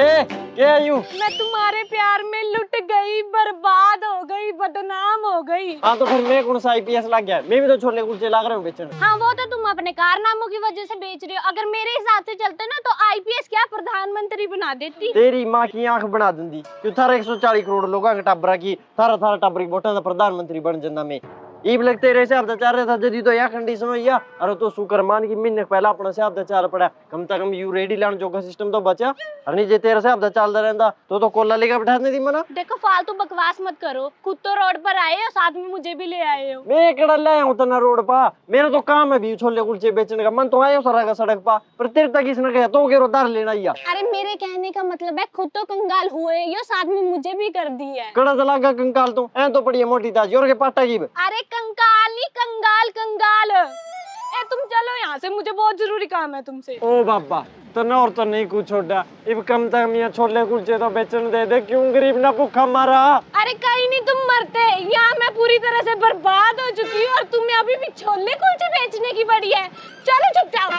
ए क्या यू? मैं तुम्हारे प्यार में लुट गई, बर्बाद हो गई, बदनाम हो गई। हाँ तो फिर मैं कौन सा आईपीएस लग गया? मैं भी तो छोले कुलचे लाग रहा हूँ बेचने। हाँ वो तो तुम अपने कारनामों की वजह से बेच रहे हो। अगर मेरे हिसाब से चलते ना तो आईपीएस क्या प्रधानमंत्री बना देती। तेरी माँ की आंख बना दूंगी क्यों थारा 140 करोड़ लोगों के टाबरा की थारा थारा टाबर की वोटा प्रधानमंत्री बन जाना मैं ईब लगते रहे से अब चाह रहा था जदी तो यह कंडीशन हो या अरे तो शुक्र मान की महीने पहला अपना से अब चार पड़ा कम से कम यू रेडी लाने जोगा सिस्टम तो बचा और नहीं जे तेरे से अब चलता रहता तो कोला लेकर बैठाने दी मना। देखो फालतू बकवास मत करो, खुद तो रोड पर आए हो, साथ में मुझे भी ले आए हो। मैं कड़ा ले आया हूँ तना रोड पा, मेरा तो काम है भी छोले कुलचे बेचने का। मन तो आया सारा का सड़क पा पर तेरे तक किसने कहा तो के उधार लेना ही। अरे मेरे कहने का मतलब है खुद तो कंगाल हुए यो, साथ में मुझे भी कर दी है। कड़ा चलागा कंकाल तो ऐ तो पड़ी है मोटी ताजी और के पाटा की। अरे कंकाल नहीं कंगाल कंगाल। ए तुम चलो यहाँ से, मुझे बहुत जरूरी काम है तुमसे। ओ बाबा तो न और तो नहीं कुछ छोड़ा इब कम तक मियां छोले कुलचे तो बेचने दे दे क्यों गरीब ना भूखा मारा। अरे कहीं नहीं तुम मरते, यहाँ मैं पूरी तरह से बर्बाद हो चुकी हूँ और तुम्हें अभी भी छोले कुलचे बेचने की पड़ी है। चलो चुपचाप।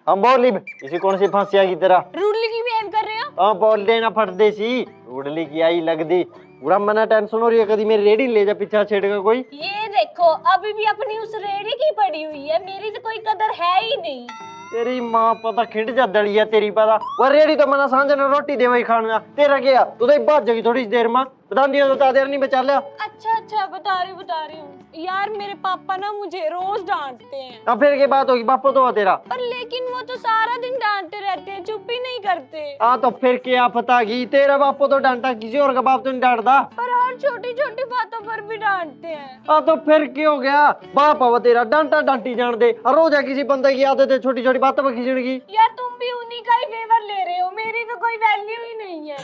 हम बोल इब इसी कौन सी फांसी आ गई तेरा? रूडली की बिहेव कर रहे हो। हाँ बोल देना फट दे सी उड़ली की आई लग दी पूरा मना टेंशन हो रही है कभी मेरी रेडी ले जा पीछा छेड़ेगा कोई। ये देखो अभी भी अपनी उस रेडी की पड़ी हुई है, मेरी तो कोई कदर है ही नहीं। तेरी माँ पता खिंड जा दड़िया तेरी पता वो रेडी तो मना सांझ ने रोटी दे वही खाना तेरा क्या तू तो बात जगी थोड़ी देर में बता दिया तो ता देर नहीं बचा लिया। अच्छा बता रही हूँ यार, मेरे पापा ना मुझे रोज डांटते हैं। अब फिर के बात होगी बापो तो तेरा। पर लेकिन वो तो सारा दिन डांटते रहते हैं, चुप ही नहीं करते। हाँ तो फिर क्या पता की तेरा बापो तो डांटा किसी और का बाप तो नहीं डांटता। पर हर छोटी छोटी बातों पर भी डांटते हैं। हाँ तो फिर क्या हो गया बाप अब तेरा डांटा डांटी जान दे और रोज किसी बंदे की आदत है छोटी छोटी बातों पर खींचने की। यार तुम भी उन्हीं का ही फेवर ले रहे हो, मेरी तो कोई वैल्यू ही नहीं है।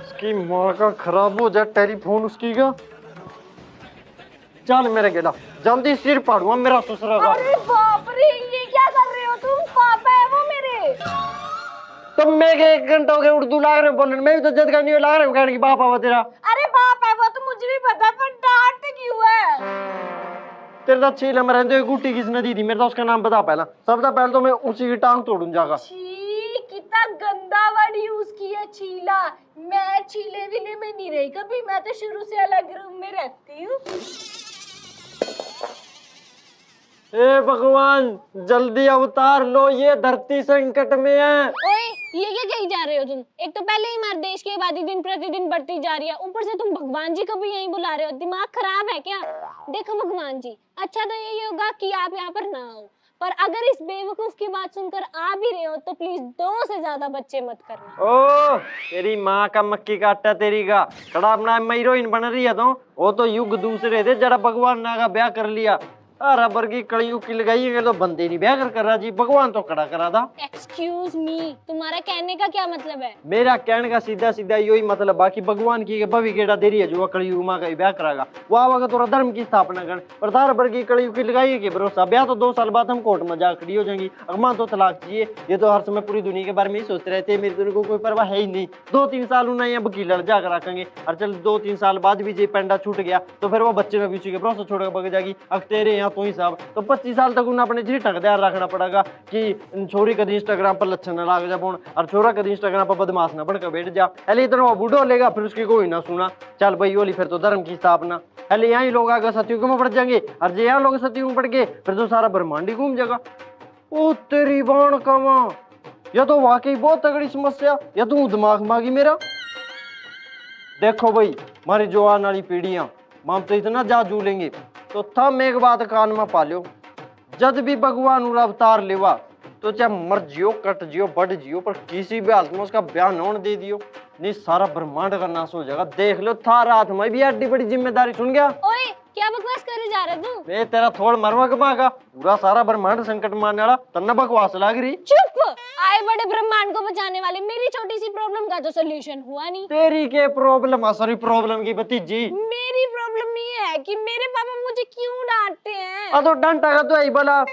उसकी माँ का खराब हो जाए टेलीफोन उसकी का। चल मेरे गेला जल्दी सिर पाड़ूंगा मेरा ससुरा का। अरे बाप रे ये क्या कर रहे हो तुम? पापा है वो मेरे। तो मैं के 1 घंटा हो गया उर्दू लाग रहे बोलने मैं भी तो जद करनी लाग रहा हूँ कहने की बाप आवा तेरा। अरे बाप है वो तो मुझे भी पता, पर डांटते क्यों है? तेरे तो छील में रहते हुए गुट्टी किसने दी थी मेरे तो उसका नाम बता पहला सबसे पहले तो मैं उसी की टांग तोड़ूं जागा। छी कितना गंदा वर्ड यूज किया छीला। मैं छीले विले में नहीं रही कभी, मैं तो शुरू से अलग रूम में रहती हूँ। हे भगवान जल्दी अवतार लो ये धरती संकट में है। ओए ये क्या कही जा रहे हो तुम? एक तो पहले ही हमारे देश की आबादी दिन प्रतिदिन बढ़ती जा रही है, ऊपर से तुम भगवान जी को भी यहीं बुला रहे हो। दिमाग खराब है क्या? देखो भगवान जी, अच्छा तो यही होगा कि आप यहाँ पर ना आओ, पर अगर इस बेवकूफ की बात सुनकर आ भी रहे हो तो प्लीज 2 से ज्यादा बच्चे मत करना। ओ तेरी माँ का मक्की का आटा तेरी का कड़ा अपना हीरोइन बन रही है तो वो तो युग दूसरे थे जरा भगवान ना का ब्याह कर लिया। रबर की कड़ियों की लगाई है तो बंदे नहीं ब्याह कर रहा जी भगवान तो कड़ा करा था। एक्सक्यूज मी, तुम्हारा कहने का क्या मतलब है? मेरा कहने का सीधा सीधा यही मतलब बाकी भगवान की भवि केड़ा देरी है जो कड़ी माँ का ब्याह करागा वो आवागा तो धर्म की स्थापना कर पर रबर की कड़ी की लगाई के भरोसा ब्याह तो 2 साल बाद हम कोर्ट में जा खड़ी हो जाएंगी। अगमान तो तलाक चाहिए ये तो हर समय पूरी दुनिया के बारे में ही सोचते रहते हैं मेरी दुनिया को कोई परवाह है ही नहीं। 2-3 साल उन्हें यहाँ वकील लड़ जाकर रखेंगे और चल 2-3 साल बाद भी जे पेंडा छूट गया तो फिर वो बच्चे में भी उसी के भरोसा छोड़कर बग जाएगी। अब तेरे यहाँ तो ही साहब तो 25 साल तक उन्हें अपने झीठक ध्यान रखना पड़ेगा कि छोरी कभी इंस्टाग्राम पर लक्षण न लाग जा और छोरा कभी इंस्टाग्राम पर बदमाश न बढ़कर बैठ जा। अले इतना वो बूढ़ो लेगा फिर उसकी कोई ना सुना चल भाई बोली फिर तो धर्म की स्थापना। अले यहाँ ही लोग आगे सतयुग में पड़ जाएंगे और जो यहाँ लोग सतयुग में पड़ गए फिर तो सारा ब्रह्मांड ही घूम जाएगा। ओ तेरी बाण कमा या तो वाकई बहुत तगड़ी समस्या या तू दिमाग मांगी मेरा। देखो भाई हमारी जो आने वाली पीढ़ियां हम तो इतना जा जूलेंगे तो थम एक बात कान में पा लो जब भी भगवान उरा अवतार लेवा तो चाहे मर जियो कट जियो बढ़ जियो पर किसी भी हालत में उसका ब्याह न दे दियो नहीं सारा ब्रह्मांड का नाश हो जाएगा। देख लो थारा हाथ में भी एडी बड़ी जिम्मेदारी सुन गया। ओए क्या बकवास करे जा रहे तू? मैं तेरा थोड़ मरवा के मांगा पूरा सारा ब्रह्मांड संकट मारने वाला तन्ना बकवास लाग रही। चुप! आए बड़े ब्रह्मांड को बचाने वाले, मेरी छोटी सी प्रॉब्लम का तो सॉल्यूशन हुआ नहीं। तेरी के प्रॉब्लम सॉरी प्रॉब्लम की भतीजी मेरी प्रॉब्लम ये है कि मेरे पापा मुझे क्यों डांटते हैं। तो डंटा का तो आई भला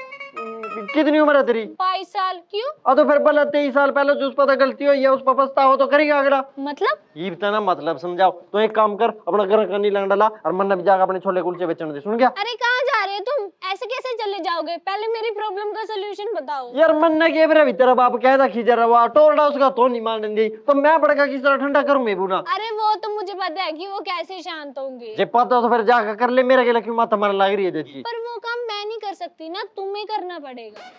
कितनी उम्र है तेरी? 22 साल। क्यों? तो फिर भला 23 साल पहले जो उस पर गलती हुई है उस पर पछतावा तो करेगा अगला। मतलब? ये बता ना मतलब समझाओ तो एक काम कर अपना घर का नीला डाला और मन भी जाकर अपने छोले कुलचे बेचने दे सुन गया। अरे कहाँ जा रहे रहे हो तुम? ऐसे कैसे चले जाओगे? पहले मेरी प्रॉब्लम का सोल्यूशन बताओ। यार मन न के मेरा भीतर बाप कहता खींचा रहा टोरडा उसका तो नहीं मान दी तो मैं बड़का किस तरह ठंडा करूं मैं बुना। अरे वो तो मुझे पता है कि वो कैसे शांत होंगे, जे पता तो फिर जाकर कर ले, मेरा के क्यों माथा मारने लग रही है देखी। पर वो काम मैं नहीं कर सकती ना, तुम्हें करना पड़ेगा।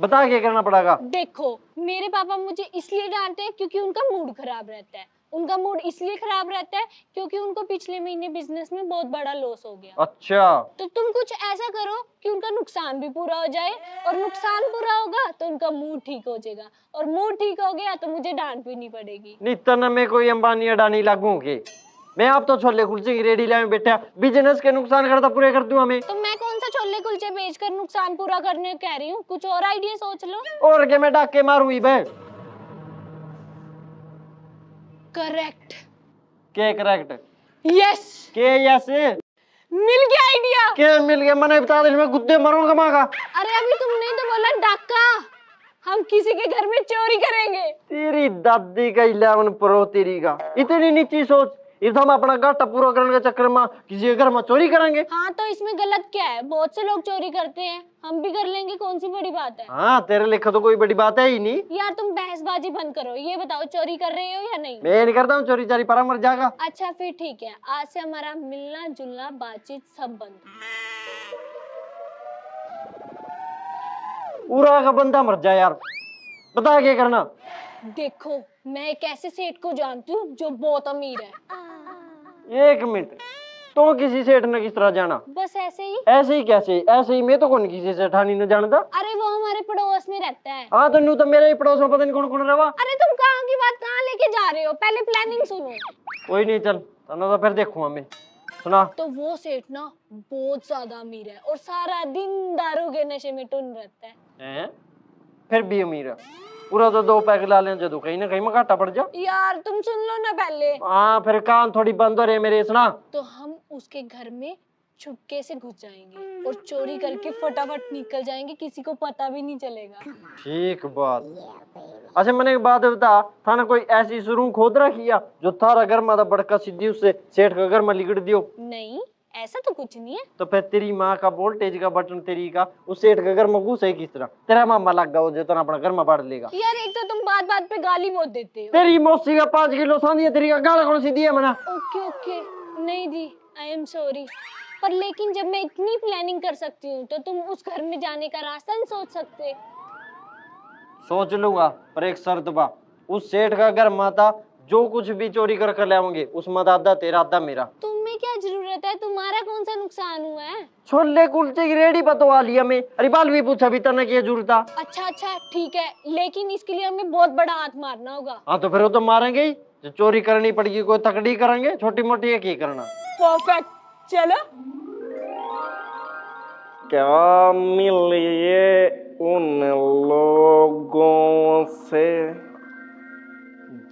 बता क्या करना पड़ेगा। देखो मेरे पापा मुझे इसलिए डांटते हैं क्योंकि उनका मूड खराब रहता है। उनका मूड इसलिए खराब रहता है क्योंकि उनको पिछले महीने बिजनेस में बहुत बड़ा लॉस हो गया। अच्छा तो तुम कुछ ऐसा करो कि उनका नुकसान भी पूरा हो जाए, और नुकसान पूरा होगा तो उनका मूड ठीक हो जाएगा, और मूड ठीक हो गया तो मुझे डांट भी नहीं पड़ेगी। नित्तन में कोई अंबानी अडानी लागू के मैं आप तो छोले कुलचे की रेडी लाए बैठा बिजनेस के नुकसान करता पूरे कर दूं हमें। तो मैं कौन सा छोले कुलचे बेचकर नुकसान पूरा करने कह रही हूँ? कुछ और आइडिया सोच लो। और क्या मैं डाके मारूंगी बे। करेक्ट। के करेक्ट यस, के यस मिल गया आइडिया। के मिल गया मैंने बता दे मैं गुद्दे मारूंगा माँ का। अरे अभी तुमने तो बोला डाका, हम किसी के घर में चोरी करेंगे। तेरी दादी का 11 प्रो तेरी का इतनी नीची सोच। इधर हम अपना घाटा पूरा करने के चक्कर में किसी के घर में चोरी करेंगे। हाँ तो इसमें गलत क्या है? बहुत से लोग चोरी करते हैं, हम भी कर लेंगे, कौन सी बड़ी बात है? हाँ तेरे लिखा तो कोई बड़ी बात है ही नहीं। यार तुम बहसबाजी बंद करो, ये बताओ चोरी कर रहे हो या नहीं? मैं नहीं करता हूँ चोरी चारी पर मर जाएगा। अच्छा फिर ठीक है, आज से हमारा मिलना जुलना बातचीत सब बंद। पूरा का बंदा मर जाए यार, बता क्या करना। देखो मैं एक ऐसे सेठ को जानती हूँ जो बहुत अमीर है। 1 मिनट तो किसी सेठ ने किस तरह जाना? बस ऐसे ही। ऐसे ही कैसे? ऐसे ही मैं तो कौन किसी सेठानी ने जानता। अरे वो हमारे पड़ोस में रहता है। हाँ तो नू तो मेरे ही पड़ोस में पता नहीं कौन कौन रहा। अरे तुम कहाँ की बात कहाँ लेके जा रहे हो? पहले प्लानिंग सुनो। कोई नहीं चल तो फिर देखूंगा मैं। सुना तो वो सेठ ना बहुत ज्यादा अमीर है और सारा दिन दारू के नशे में टुन रहता है। फिर भी अमीर है, पूरा तो 2 पैक ला लें जो कहीं ना कहीं में घाटा पड़ जा। यार तुम सुन लो ना पहले। हाँ फिर कान थोड़ी बंद हो रही है मेरे। सुना तो हम उसके घर में छुपके से घुस जाएंगे और चोरी करके फटाफट निकल जाएंगे, किसी को पता भी नहीं चलेगा। ठीक बात। अच्छा मैंने एक बात बता, थाना कोई ऐसी सुरूंग खोद रखी है जो थारा घर में बड़का सीधी उससे सेठ का घर में लिगड़ दियो? नहीं ऐसा तो कुछ नहीं है। तो फिर तेरी माँ का वोल्टेज का बटन तेरी का उस सेठ का घर में घुस है किस तरह? तेरा मामा लग गया वो जो तो अपना घर में बांट लेगा। यार एक तो तुम बात बात पे गाली बहुत देते हो। तेरी मौसी का 5 किलो सांदी है, तेरी का गाल कौन सी दी है मना? ओके ओके नहीं दी, आई एम सॉरी। पर लेकिन जब मैं इतनी प्लानिंग कर सकती हूँ तो तुम उस घर में जाने का रास्ता नहीं सोच सकते? सोच लूंगा पर एक शर्त बा, उस सेठ का घर माता जो कुछ भी चोरी कर लाओगे उसमें आधा तेरा आधा मेरा। तुम्हें क्या जरूरत है? तुम्हारा कौन सा नुकसान हुआ है? छोले कुलचे की रेडी बतवा लिया मैं। अरे बाल भी पूछा भी तने क्या जरूरत था? अच्छा ठीक है, लेकिन इसके लिए हमें बहुत बड़ा हाथ मारना होगा। हाँ तो फिर वो तो मारेंगे ही, जो चोरी करनी पड़ेगी कोई तकड़ी करेंगे, छोटी मोटी है की करना। परफेक्ट, चलो। क्या मिलिए उन लोगों से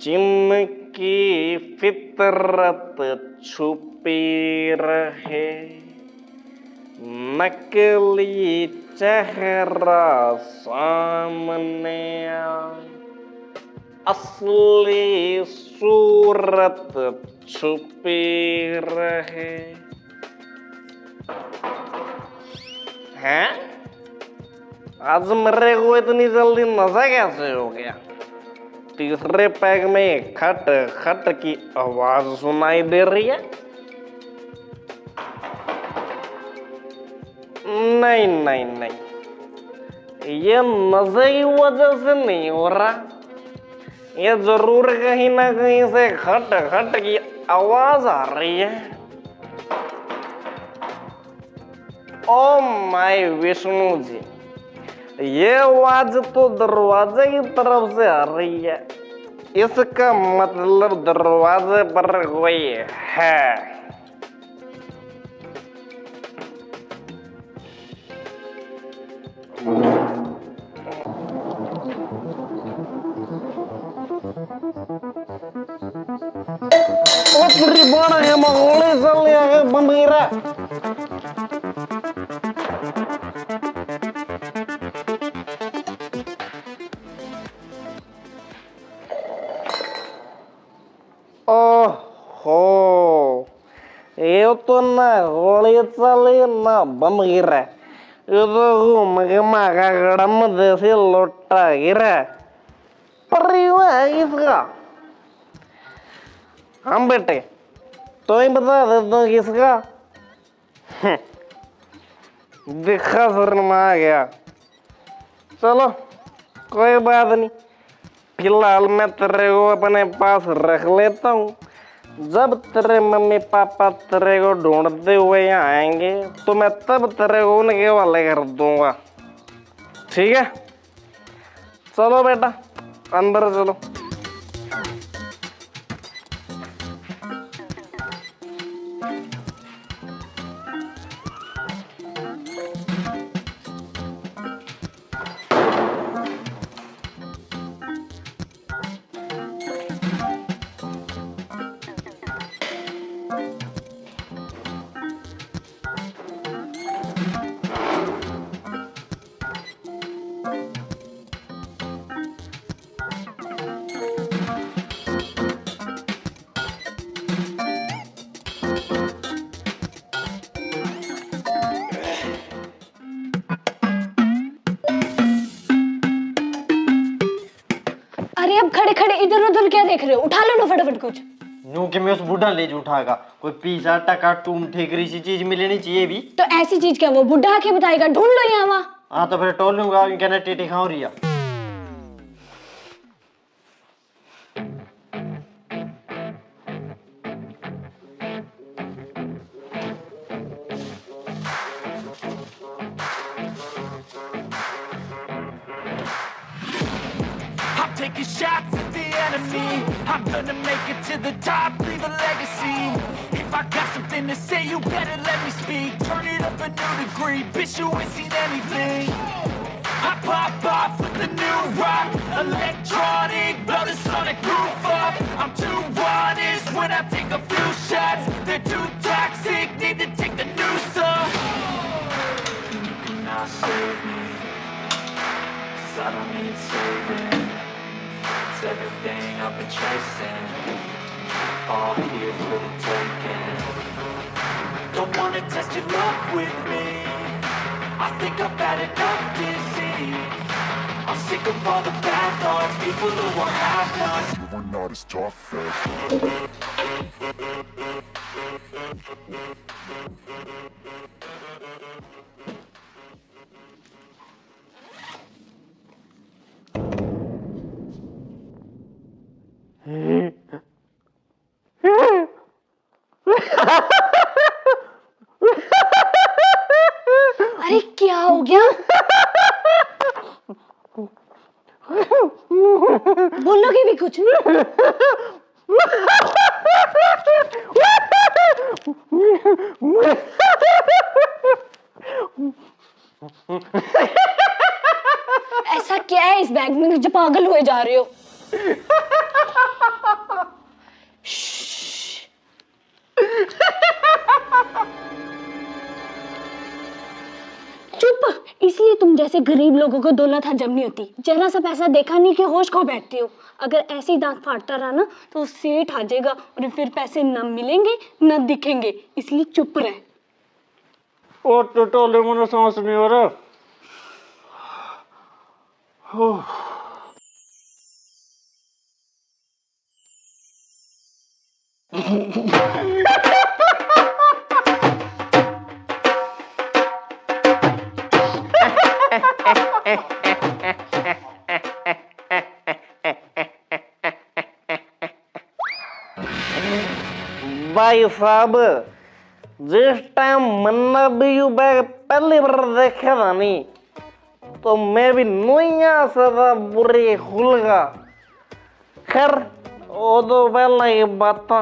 जिनकी फितरत छुपी रहे, नकली चेहरा सामने आए, असली सूरत छुपी रहे। हैं? आज मेरे को इतनी जल्दी नशा कैसे हो गया? तीसरे पैग में खट खट की आवाज सुनाई दे रही है। नहीं नहीं नहीं, ये नशे की वजह से नहीं हो रहा, ये जरूर कहीं ना कहीं से खट खट की आवाज आ रही है। ओ माय विष्णु जी, ये आवाज तो दरवाजे की तरफ से आ रही है, इसका मतलब दरवाजे पर कोई है। ओ पूरी बड़ा है मंगोले चल गया बंद गिरा। ओहो, ये तो ना गोली चली ना बम गिरा, ये तो घूम के मागा गड़म जैसे लोटा गिरा। पर युवा है किसका? हम बेटे तो ही बता देता हूँ किसका। दिखा शर्मा आ गया। चलो कोई बात नहीं, फिलहाल मैं तेरे को अपने पास रख लेता हूँ। जब तेरे मम्मी पापा तेरे को ढूंढते हुए यहाँ आएंगे तो मैं तब तेरे को उनके हवाले कर दूंगा, ठीक है? चलो बेटा अंदर चलो। अरे अब खड़े खड़े इधर उधर क्या देख रहे हो? उठा लो ना फटाफट कुछ। यूं कि मैं उस बुढ़ा ले जो उठाएगा, कोई पीसा टका टूम ठेकरी सी चीज मिलनी चाहिए भी। तो ऐसी चीज क्या वो बुढ़ा आके बताएगा? ढूंढ लो यहाँ वहाँ। हाँ तो फिर टोलूंगा, कहना टेटी खाओ रिया। I'm taking shots at the enemy. I'm gonna make it to the top, leave a legacy. If I got something to say, you better let me speak. Turn it up a new degree, bitch, you ain't seen anything. I pop off with the new rock, electronic, blow the sonic roof up. I'm too honest when I take a few shots. They're too toxic, need to take the noose off. You cannot save me, 'cause I don't need saving. It's everything I've been chasing, all here for the taking. Don't wanna test your luck with me, I think I've had enough disease. I'm sick of all the bad thoughts, people who are half-nots. You are not as tough as अरे क्या हो गया? बोलोगे भी कुछ? ऐसा क्या है इस बैग में जो पागल हुए जा रहे हो? चुप, इसलिए तुम जैसे गरीब लोगों को दौलत हजम नहीं होती। जरा सा पैसा देखा नहीं कि होश खो बैठते हो। अगर ऐसे ही दांत फाड़ता रहा ना तो सेठ आ जाएगा और फिर पैसे न मिलेंगे न दिखेंगे, इसलिए चुप रहे। ओ टोले मुझे सांस नहीं हो रहा। भाई साहब, जिस टाइम मन्ना भी यू बैग पहली बार देखा था नहीं तो मैं भी नोइया सदा बुरी खुलगा। खैर वो तो पहला ही बात था,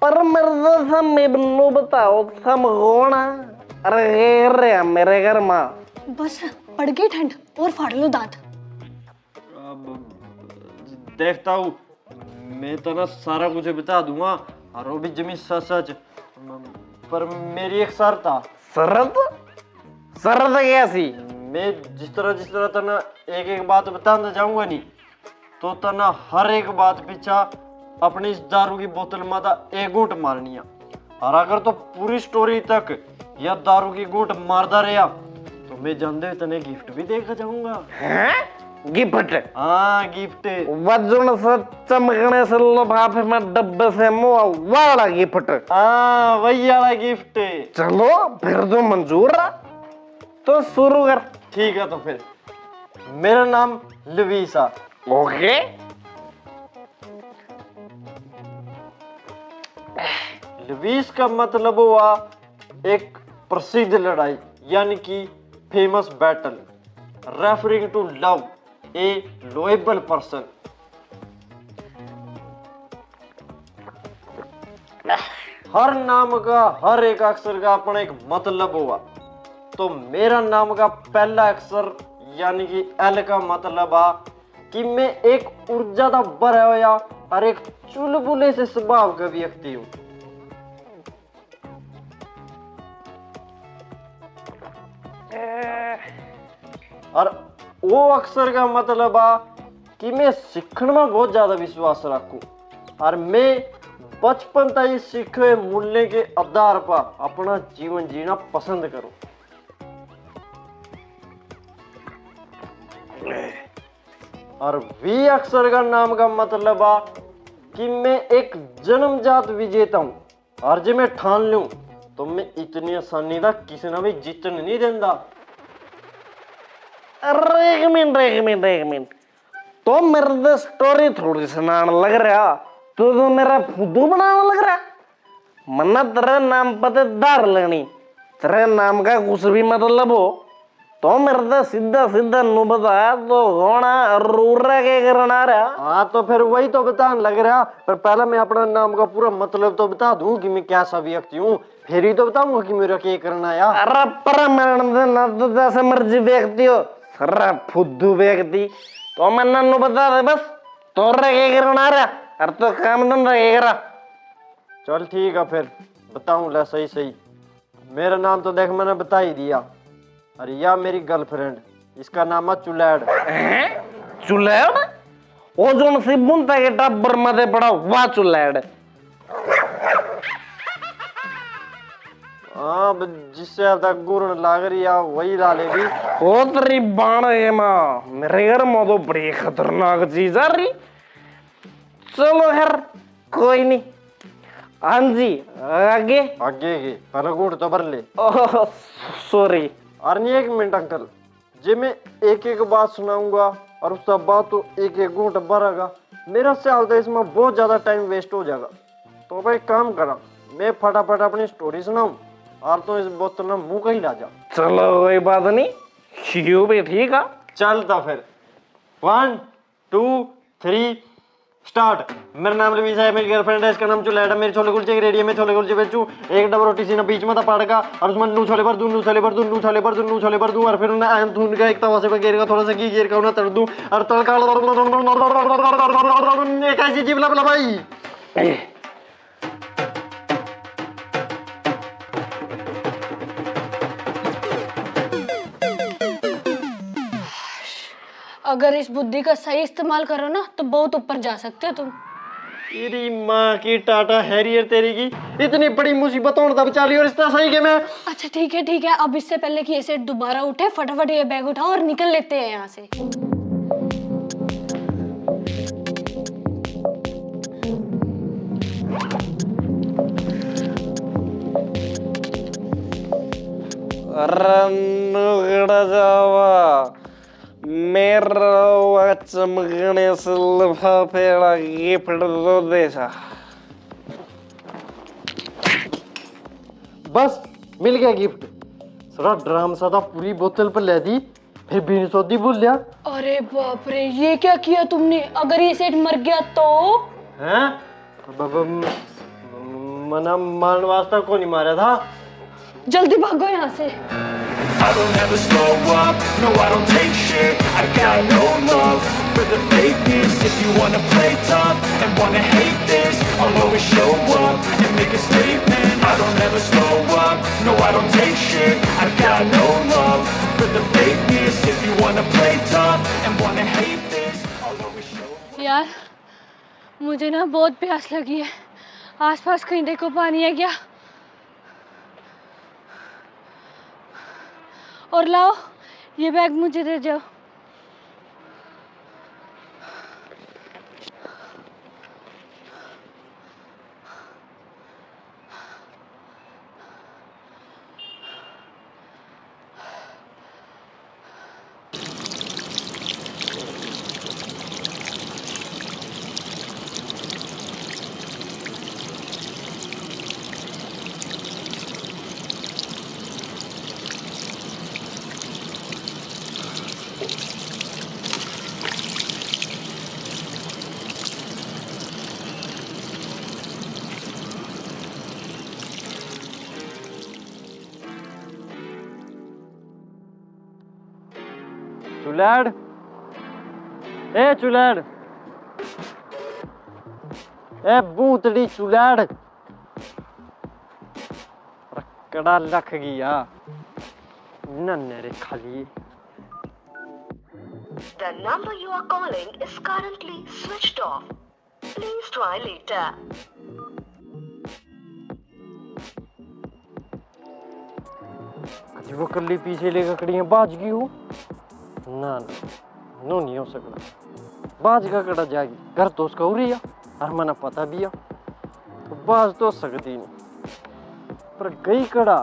पर मेरे दोस्त में नो बताओ सम होना। अरे मेरे घर माँ बस पड़ गई ठंड और फाड़ लो दांत। देखता हूँ, मैं तो ना सारा कुछ बता दूंगा और वो भी जमीन सच सच, पर मेरी एक शर्त था। शरत? शरत कैसी? मैं जिस तरह तना एक एक बात बताना चाहूंगा नहीं तो तना हर एक बात पीछा अपनी इस दारू की बोतल में था एक घूंट मारनी है। और अगर तो पूरी स्टोरी तक यह दारू की घूंट मारता रहा तो मैं जानते इतने गिफ्ट भी देखा जाऊंगा। हैं? गिफ्ट? हाँ गिफ्ट। वजन से चमकने से लिफाफे में डब्बे से मुंह वाला गिफ्ट। हाँ वही वाला गिफ्ट। चलो फिर तो मंजूर है, तो शुरू कर। ठीक है तो फिर मेरा नाम लवीसा। ओके। लवीस का मतलब हुआ एक प्रसिद्ध लड़ाई यानी कि famous battle, referring to love a lovable person. हर नाम का हर एक अक्षर का अपना एक मतलब हुआ। तो मेरा नाम का पहला अक्षर यानी कि एल का मतलब आ कि मैं एक ऊर्जा का भरा हुआ और एक चुलबुले से स्वभाव का व्यक्ति हूं। और वो अक्षर का मतलब आ कि मैं सीखने में बहुत ज्यादा विश्वास रखूं और मैं बचपन तक ही सीखे मूल्य के आधार पर अपना जीवन जीना पसंद करूं। और वी अक्षर का नाम का मतलब आ कि मैं एक जन्मजात विजेता हूं और जो मैं ठान लूं तो मैं इतनी आसानी का किसी ने भी जीतने नहीं देता। अरे एक मिनट, तो मेरे तो स्टोरी थोड़ी सुनाने लग रहा, तो मेरा फुद्दू बनाने लग रहा। मन्ना तेरे नाम पर दार लेनी, तेरे नाम का कुछ भी मतलब हो तो मेरे तो सीधा नु बताया तो होना रूरा के करना रहा। हाँ तो फिर वही तो बताने लग रहा, पर पहले मैं अपना नाम का पूरा मतलब तो बता दूं कि मैं कैसा व्यक्ति हूँ, फिर ही तो बताऊंगा कि मेरा क्या करना है। अरे पर ना तो जैसे मर्जी व्यक्ति हो, सर फुद्दू व्यक्ति तो मैं नन्नू बता दे बस, तो क्या करना रहा, अरे तो काम धंधा क्या करा। चल ठीक है फिर बताऊं ला सही। मेरा नाम तो देख मैंने बता ही दिया। अरे या मेरी गर्लफ्रेंड, इसका नाम है चुलैड। चुलैड? वो जो नसीब बुनता के टब्बर मधे पड़ा वाह चुलैड। हाँ जिससे अब तक गुरण लाग रही है वही ला ले भी। ओ तेरी बाण है माँ, मेरे घर में तो बड़ी खतरनाक चीज आ रही। चलो यार कोई नहीं। हाँ जी आगे के पहले गुण तो भर ले। Oh sorry. और नहीं एक मिनट अंकल जी, मैं एक बात सुनाऊंगा और उसका बाद तो एक घूंट भरेगा। मेरा ख्याल था इसमें बहुत ज्यादा टाइम वेस्ट हो जाएगा, तो भाई काम करा मैं फटाफट अपनी स्टोरी सुनाऊं और तो इस बोतल में मुंह कहीं ला जा। चलो कोई बात नहीं, यू भी ठीक है। चलता फिर 1 2 3 स्टार्ट। मेरा नाम रवीसा है, मेरी गर्लफ्रेंड है, इसका नाम चुलैड है। मेरे छोले कुलचे की रेडी है, मैं छोले कुलचे बेचूं। एक डबल रोटी सीना बीच में था पाड़ का और उसमें नू छोले भर दूं, नू छोले भर दूं, नू छोले भर दूं, नू छोले भर दूं और फिर उन्हें आयन धुन का एक तवा से घेर का थोड़ा सा घी घेर का उन्हें तड़ दूं और तड़का एक ऐसी जीव ला भाई। अगर इस बुद्धि का सही इस्तेमाल करो ना तो बहुत ऊपर जा सकते हो तुम। तेरी माँ की टाटा हैरियर तेरी की इतनी बड़ी मुसीबतों ने बचा ली और इतना सही के मैं। अच्छा ठीक है, अब इससे पहले कि ऐसे दोबारा उठे फटाफट ये बैग उठाओ और निकल लेते हैं यहाँ से। मेरा चमकने से लिफाफेड़ा गिफ्ट दो देसा। बस मिल गया गिफ्ट। सारा ड्राम सा था, पूरी बोतल पर ले दी, फिर बिन सौदी भूल लिया। अरे बाप रे, ये क्या किया तुमने? अगर ये सेठ मर गया तो? हैं? मना मान वास्ता को नहीं मारा था। जल्दी भागो यहाँ से। I don't ever slow up, no I don't take shit. I got no love for the fakeness. If you wanna play tough and wanna hate this, I'll always show up and make a statement. I don't ever slow up, no I don't take shit. I got no love for the fakeness. If you wanna play tough and wanna hate this, I'll always show up. यार मुझे ना बहुत प्यास लगी है, आसपास कहीं देखो पानी है क्या? और लाओ ये बैग मुझे दे जाओ। चुलैड, ए चुलैड, ए बूतड़ी चुलैड, कड़ा लख गया नन्हे रे खाली। The number you are calling is currently switched off. Please try later. वो कल्ली पीछे लेकर खड़ी है, बाज गई हूँ ना ना, नो नहीं हो सकता। बाज का कड़ा जाएगी, घर तो उसका हो रही है और मना पता भी है, तो बाज तो सकती नहीं, पर गई कड़ा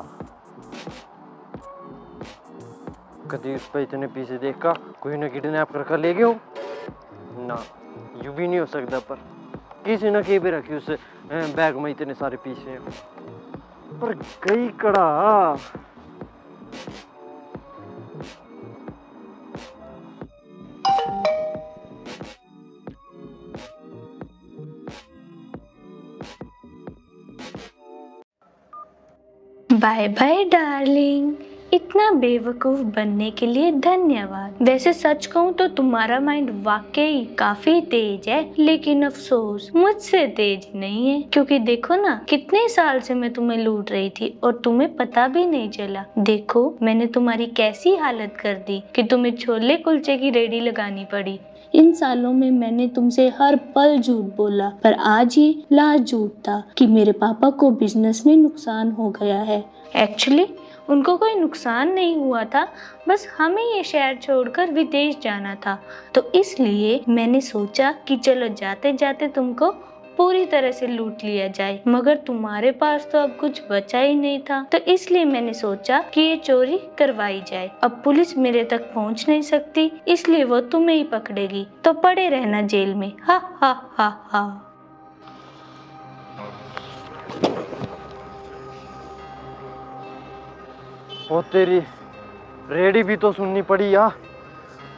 कभी उस पर इतने पीछे देखा कोई न किडनैप कर ले गए हो ना, यू भी नहीं हो सकता। पर किसी न कहीं पे रखी उस बैग में इतने सारे पीछे हैं, पर गई कड़ा। बाय बाय डार्लिंग, इतना बेवकूफ बनने के लिए धन्यवाद। वैसे सच कहूँ तो तुम्हारा माइंड वाकई काफी तेज है, लेकिन अफसोस मुझसे तेज नहीं है, क्योंकि देखो ना कितने साल से मैं तुम्हें लूट रही थी और तुम्हें पता भी नहीं चला। देखो मैंने तुम्हारी कैसी हालत कर दी कि तुम्हें छोले कुलचे की रेडी लगानी पड़ी। इन सालों में मैंने तुमसे हर पल झूठ बोला, पर आज ये लास्ट झूठ था कि मेरे पापा को बिजनेस में नुकसान हो गया है। एक्चुअली उनको कोई नुकसान नहीं हुआ था, बस हमें ये शहर छोड़कर विदेश जाना था, तो इसलिए मैंने सोचा कि चलो जाते जाते तुमको पूरी तरह से लूट लिया जाए, मगर तुम्हारे पास तो अब कुछ बचा ही नहीं था, तो इसलिए मैंने सोचा कि ये चोरी करवाई जाए। अब पुलिस मेरे तक पहुंच नहीं सकती, इसलिए वो तुम्हें ही पकड़ेगी, तो पड़े रहना जेल में। हा हा हा हा। वो तेरी रेडी भी तो सुननी पड़ी यार,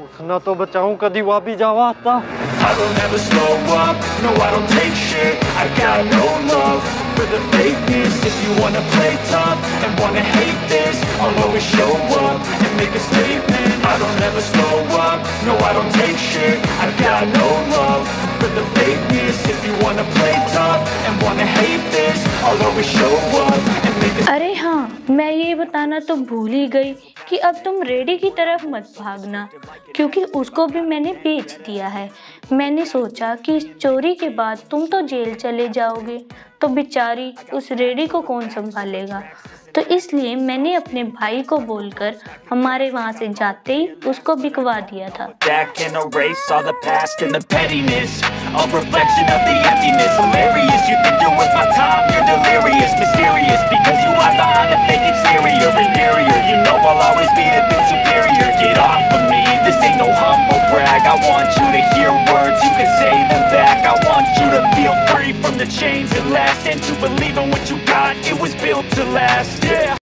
उसना तो बचाऊं कदी वापी जावा आता। I don't ever slow up, no I don't take shit. I got no love for the fakeness. If you wanna play tough and wanna hate this, I'll always show up and make a statement. I don't ever slow up, no I don't take shit. I got no love for the fakeness. If you wanna play tough and wanna hate this, I'll always show up and make a अरे हाँ, मैं ये बताना तो भूल ही गई कि अब तुम रेडी की तरफ मत भागना, क्योंकि उसको भी मैंने बेच दिया है। मैंने सोचा कि इस चोरी के बाद तुम तो जेल चले जाओगे, तो बेचारी उस रेडी को कौन संभालेगा, तो इसलिए मैंने अपने भाई को बोलकर हमारे वहाँ से जाते ही उसको बिकवा दिया था। back and erase all the past and the pettiness, a reflection of the emptiness. Hilarious, you think you're worth my time, you're delirious, mysterious, because you hide behind a fake exterior. Inferior, you know I'll always be a bit superior. Get off of me, this ain't no humble brag. I want you to hear words, you can say them back. I want you to feel free from the chains at last, and to believe in what you got, it was built to last. Yeah.